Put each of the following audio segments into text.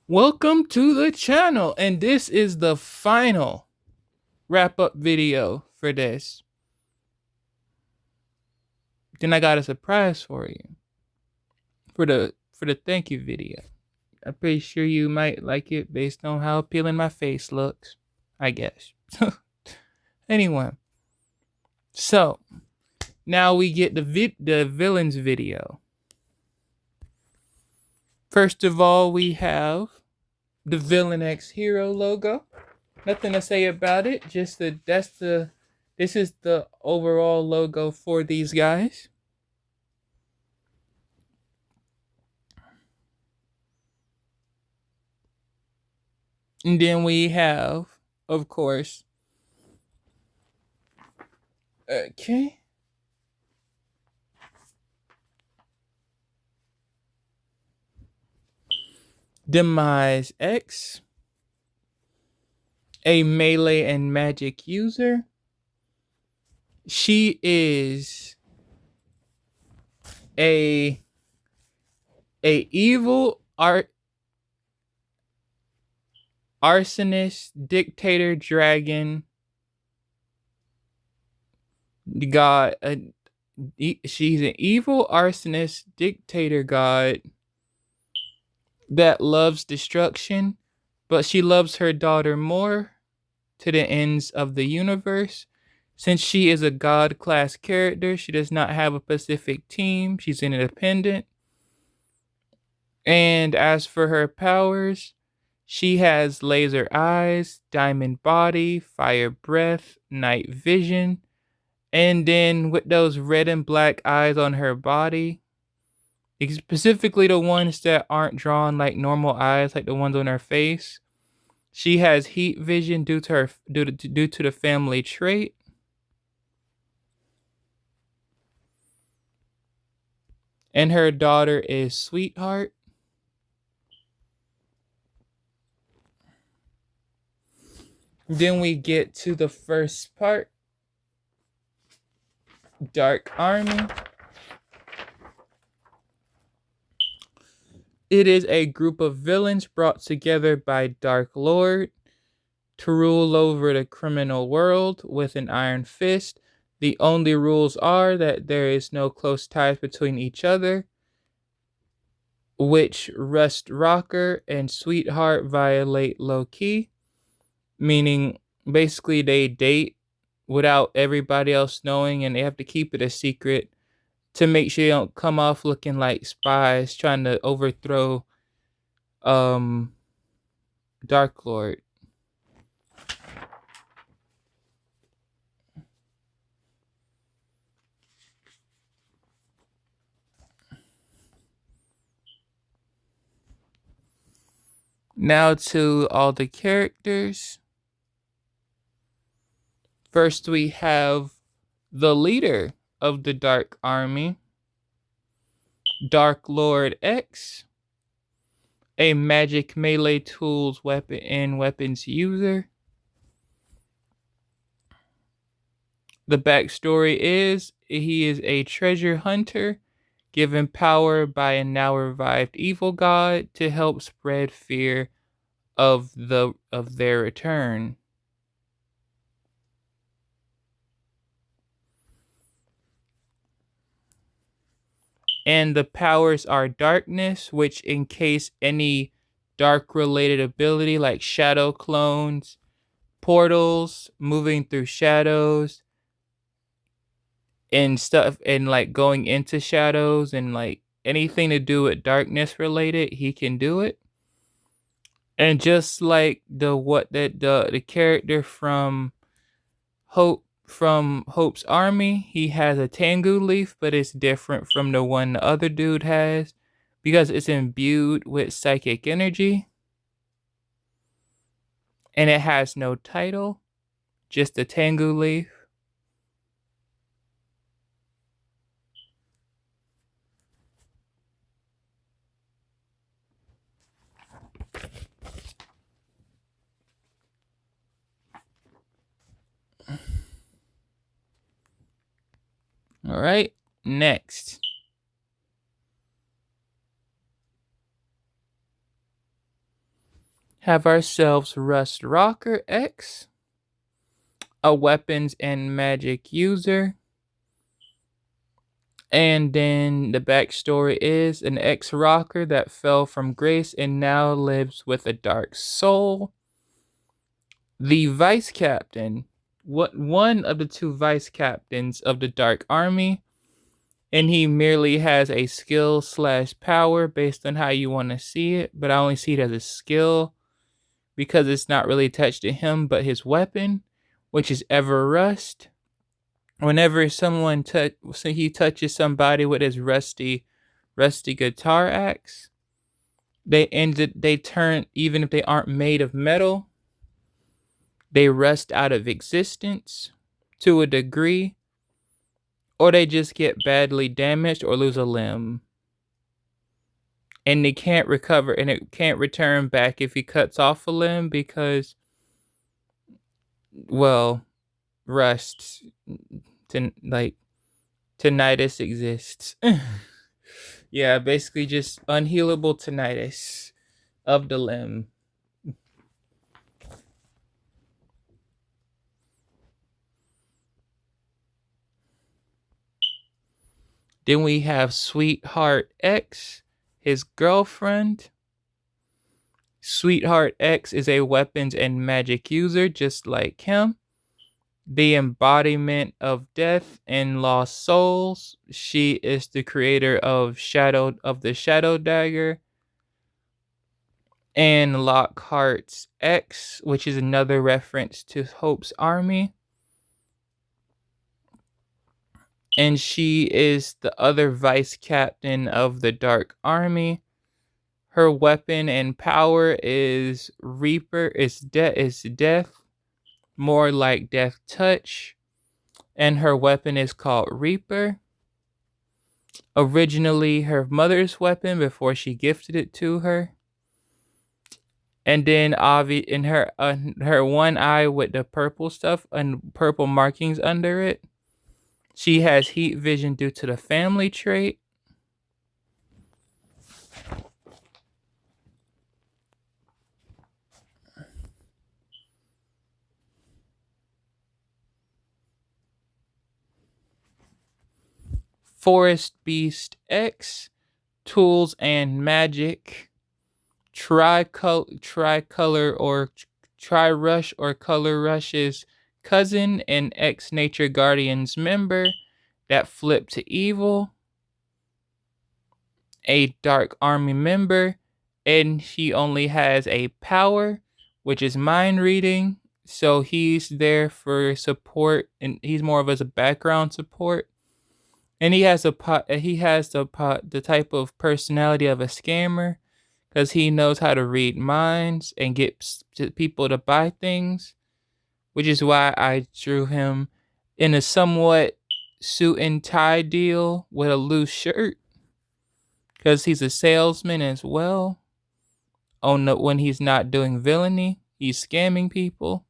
Welcome to the channel, and this is the final wrap-up video for this. Then I got a surprise for you for the thank you video. I'm pretty sure you might like it based on how appealing my face looks, I guess. Anyway, so now we get the villains video. First of all, we have the Villain X Hero logo. Nothing to say about it. Just this is the overall logo for these guys. And then we have, of course, okay. Demise X, a melee and magic user. She is a evil arsonist, dictator, dragon, god. She's an evil arsonist, dictator god that loves destruction, but she loves her daughter more to the ends of the universe. Since she is a god class character, she does not have a specific team. She's independent. And as for her powers, she has laser eyes, diamond body, fire breath, night vision, and then with those red and black eyes on her body, specifically the ones that aren't drawn like normal eyes, like the ones on her face, she has heat vision due to the family trait. And her daughter is Sweetheart. Then we get to the first part, Dark Army. It is a group of villains brought together by Dark Lord to rule over the criminal world with an iron fist. The only rules are that there is no close ties between each other, which Rust Rocker and Sweetheart violate low-key, meaning basically they date without everybody else knowing, and they have to keep it a secret to make sure they don't come off looking like spies trying to overthrow Dark Lord. Now to all the characters. First we have the leader of the Dark Army, Dark Lord X, a magic melee tools weapon and weapons user. The backstory is he is a treasure hunter given power by a now revived evil god to help spread fear of their return. And the powers are darkness, which in case any dark related ability like shadow clones, portals, moving through shadows, and stuff, and like going into shadows, and like anything to do with darkness related, he can do it. And just like the character from Hope's Army, he has a Tengu leaf, but it's different from the one the other dude has because it's imbued with psychic energy. And it has no title, just a Tengu leaf. All right, next. have ourselves Rust Rocker X, a weapons and magic user. And then the backstory is an ex-rocker that fell from grace and now lives with a dark soul. The vice captain, one of the two vice captains of the Dark Army, and he merely has a skill / power based on how you want to see it, but I only see it as a skill because it's not really attached to him, but his weapon, which is Ever Rust. Whenever he touches somebody with his rusty guitar axe, they turn, even if they aren't made of metal, they rust out of existence to a degree, or they just get badly damaged or lose a limb. And they can't recover, and it can't return back if he cuts off a limb because, well, rust, tinnitus exists. Yeah, basically just unhealable tinnitus of the limb. Then we have Sweetheart X, his girlfriend. Sweetheart X is a weapons and magic user just like him. The embodiment of death and lost souls. She is the creator of the Shadow Dagger and Lockhart's X, which is another reference to Hope's Army. And she is the other vice captain of the Dark Army. Her weapon and power is Reaper, is death, more like Death Touch. And her weapon is called Reaper. Originally her mother's weapon before she gifted it to her. And then Avi in her one eye with the purple stuff and purple markings under it, she has heat vision due to the family trait. Forest Beast X, tools and magic. Tricolor or Tri-Rush or Color Rush's cousin and ex-Nature Guardians member that flipped to evil. A Dark Army member, and he only has a power, which is mind reading. So he's there for support, and he's more of as a background support. And he has the type of personality of a scammer, because he knows how to read minds and get people to buy things, which is why I drew him in a somewhat suit and tie deal with a loose shirt, because he's a salesman as well. When he's not doing villainy, he's scamming people.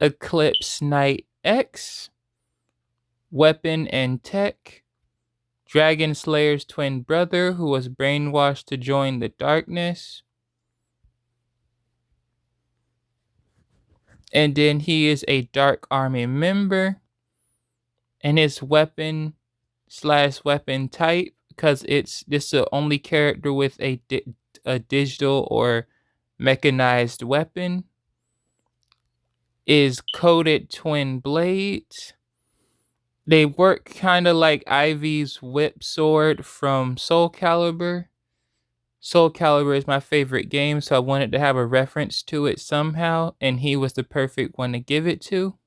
Eclipse Knight X, weapon and tech. Dragon Slayer's twin brother who was brainwashed to join the darkness. And then he is a Dark Army member. And his weapon / weapon type, because this is the only character with a digital or mechanized weapon, is Coded Twin Blades. They work kind of like Ivy's whip sword from Soul Calibur. Soul Calibur is my favorite game, so I wanted to have a reference to it somehow, and he was the perfect one to give it to.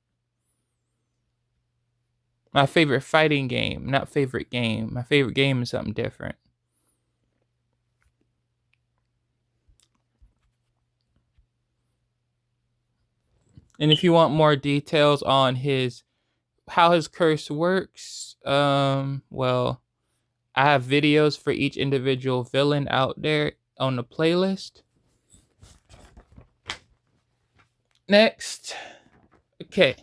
My favorite fighting game, not favorite game. My favorite game is something different. And if you want more details on how his curse works, well, I have videos for each individual villain out there on the playlist. Next. Okay.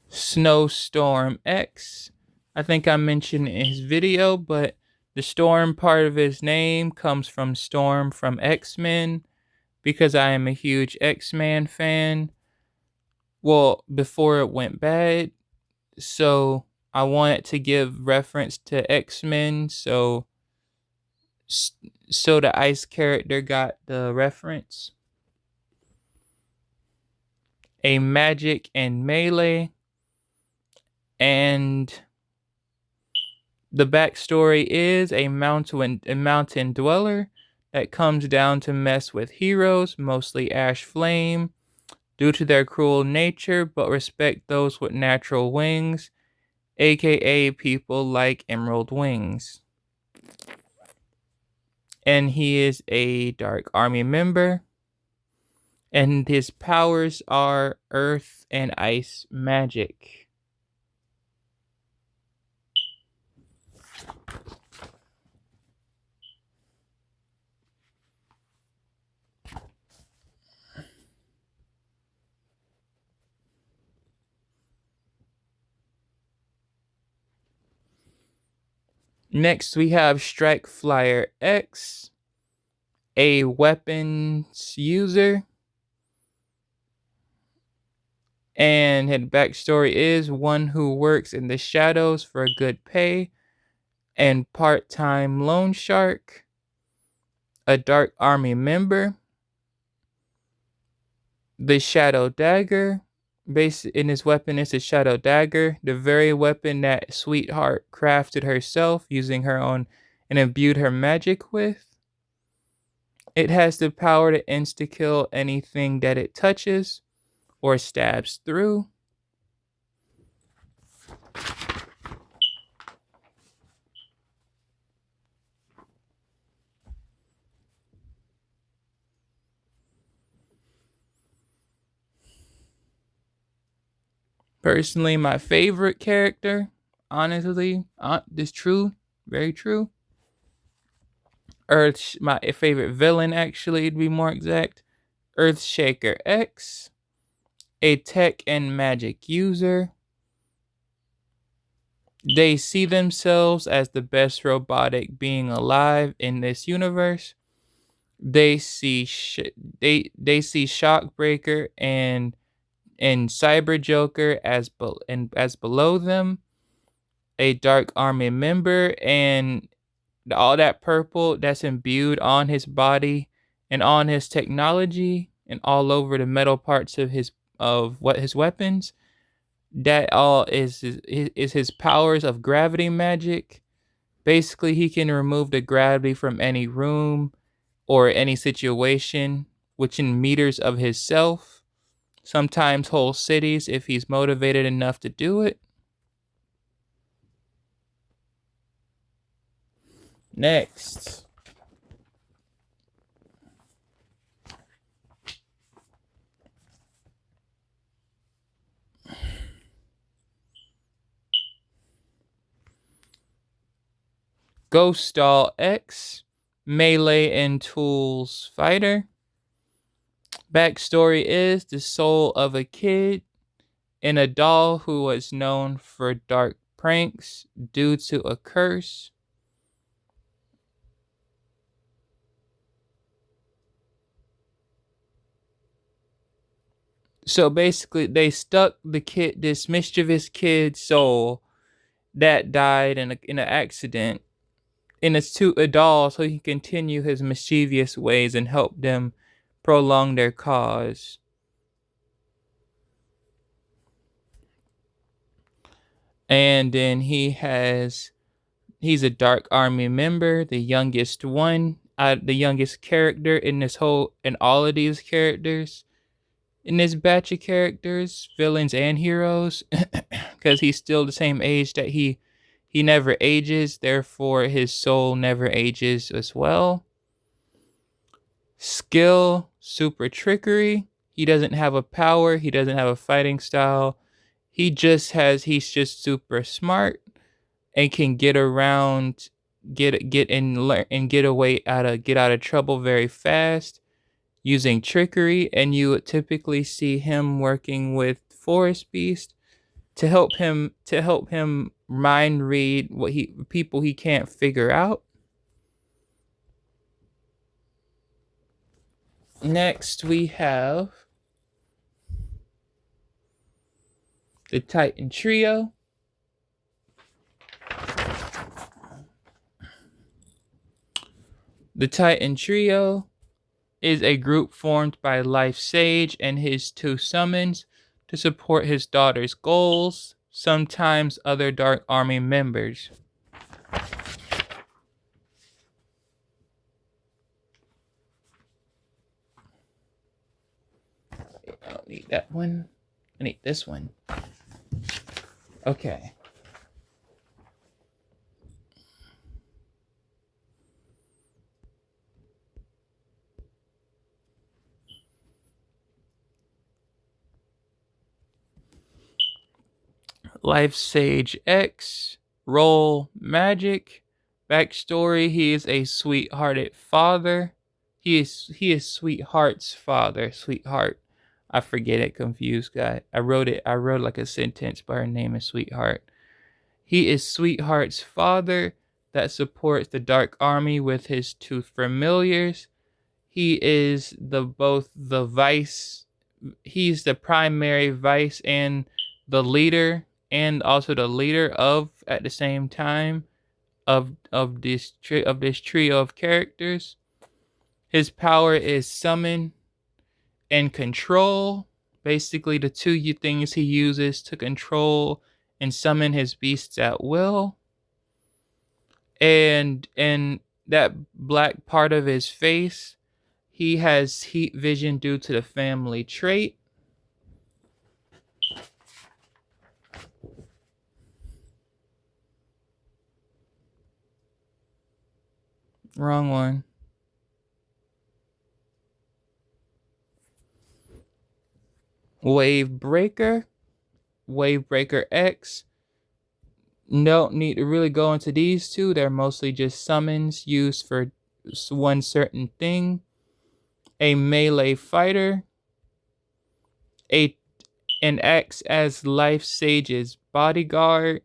Snowstorm X. I think I mentioned in his video, but the Storm part of his name comes from Storm from X-Men because I am a huge X-Men fan. Well, before it went bad, so I wanted to give reference to X-Men, so the Ice character got the reference. A magic and melee, and the backstory is a mountain dweller that comes down to mess with heroes, mostly Ash Flame, due to their cruel nature, but respect those with natural wings, aka people like Emerald Wings. And he is a Dark Army member, and his powers are earth and ice magic. Next, we have Strike Flyer X, a weapons user. And his backstory is one who works in the shadows for a good pay and part-time loan shark, a Dark Army member. The Shadow Dagger, based in his weapon is a Shadow Dagger, the very weapon that Sweetheart crafted herself using her own and imbued her magic with. It has the power to insta-kill anything that it touches or stabs through. Personally, my favorite character, honestly, this true, very true. My favorite villain, actually, to be more exact, Earthshaker X, a tech and magic user. They see themselves as the best robotic being alive in this universe. They see they see Shockbreaker and Cyber Joker as below them, a Dark Army member, and all that purple that's imbued on his body and on his technology and all over the metal parts of his weapons. That all is his powers of gravity magic. Basically, he can remove the gravity from any room or any situation within meters of his self. Sometimes whole cities if he's motivated enough to do it. Next. Ghost Doll X, melee and tools fighter. Backstory is the soul of a kid and a doll who was known for dark pranks due to a curse. So basically, they stuck this mischievous kid's soul that died in an accident in a doll so he can continue his mischievous ways and help them prolong their cause. And then he's a Dark Army member, the youngest one, the youngest character in all of these characters, in this batch of characters, villains and heroes, because he's still the same age that he never ages, therefore his soul never ages as well. Skill, super trickery. He doesn't have a power. He doesn't have a fighting style. He's just super smart and can get around, get and learn and get out of trouble very fast using trickery. And you would typically see him working with Forest Beast to help him mind read people he can't figure out. Next we have the Titan Trio. The Titan Trio is a group formed by Life Sage and his 2 summons to support his daughter's goals, sometimes other Dark Army members. I don't need that one. I need this one. Okay. Life Sage X, role magic, backstory: he is a sweethearted father. He is Sweetheart's father. Sweetheart, I forget it. Confused guy. I wrote like a sentence, but her name is Sweetheart. He is Sweetheart's father that supports the Dark Army with his 2 familiars. He is he's the primary vice and the leader, and also the leader of, at the same time, of this trio of characters. His power is summon and control. Basically, the 2 things he uses to control and summon his beasts at will. And that black part of his face, he has heat vision due to the family trait. Wrong one. Wave Breaker X. Don't need to really go into these 2. They're mostly just summons used for one certain thing. A melee fighter. An X as Life Sage's bodyguard.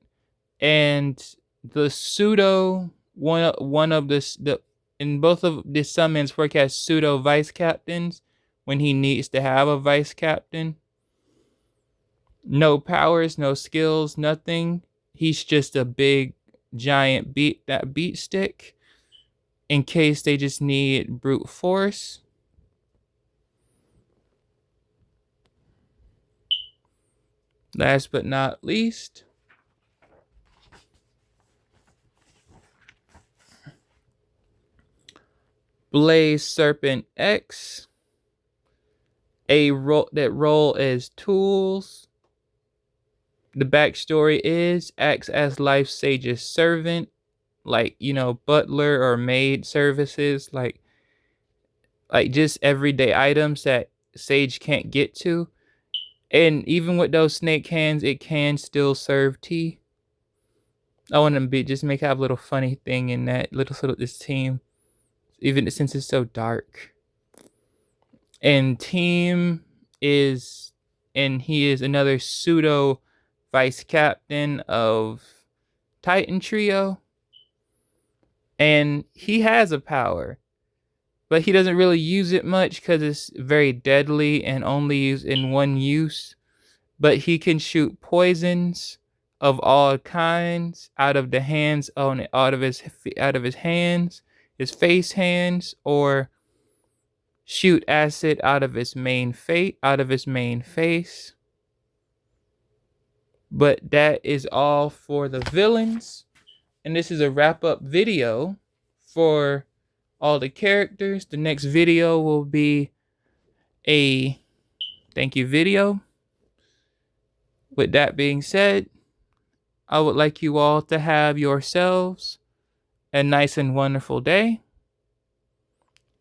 And the pseudo one of the in both of the summons work as pseudo vice captains when he needs to have a vice captain. No powers, no skills, nothing. He's just a big giant beat stick in case they just need brute force. Last but not least, Blaze Serpent X. Role as tools. The backstory is acts as Life Sage's servant, like, butler or maid services, like just everyday items that Sage can't get to. And even with those snake hands, it can still serve tea. I want to just make have a little funny thing in that little sort of this team, even since it's so dark. And he is another pseudo vice captain of Titan Trio. And he has a power, but he doesn't really use it much because it's very deadly and only used in one use. But he can shoot poisons of all kinds out of his hands, his face hands, or shoot acid out of his main face. But that is all for the villains. And this is a wrap-up video for all the characters. The next video will be a thank you video. With that being said, I would like you all to have yourselves a nice and wonderful day.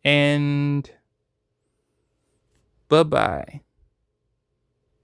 And Bye bye.